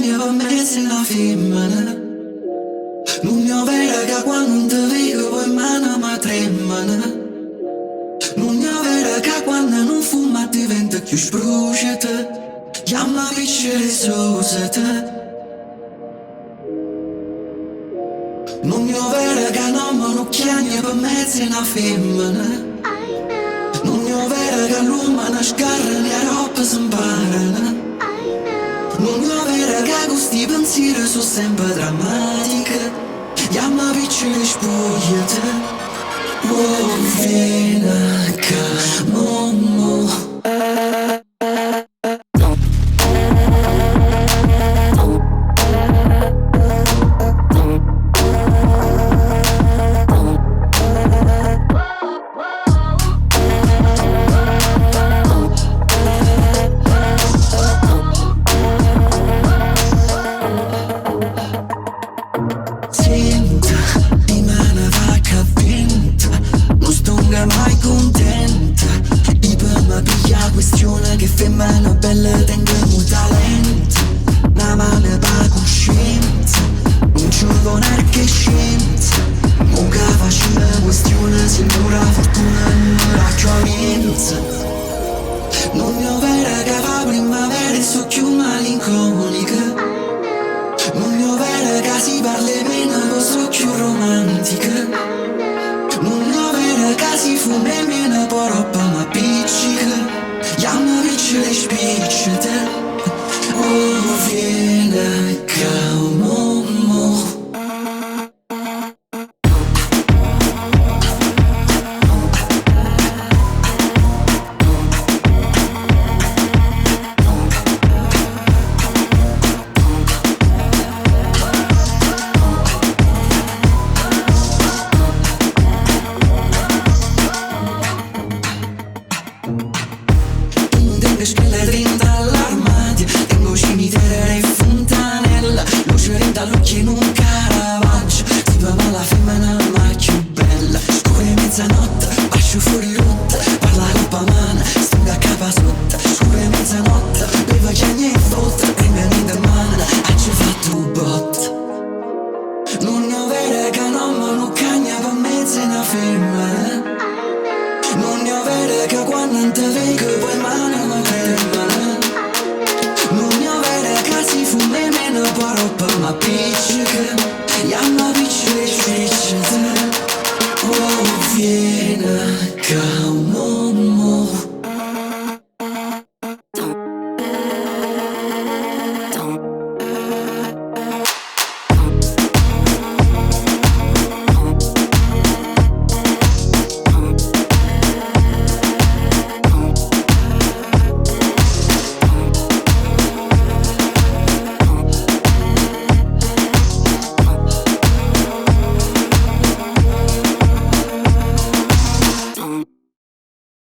chiami per me sei una femmina. Non mi vera che quando ti vedo poi mano mi tremano. Non mi vera che quando non fuma diventa più spruciata. Chiama piccere sosata. Non mi vera che non mi chiami per me sei una femmina. Non mi vera che l'uomo scarra le robe si imparano. Non mi vera che questi pensieri sono sempre drammatici. Chiama piccere spogliate. Oh, vieni che momo. Femmina bella tengono talento. Una mano pa' coscienza. Non ci vuole che scienza. Mo che faccio una questione. Se non la fortuna non la giovinza. Non mi vera che fa primavera e so più malinconica. Non mi vera che si parla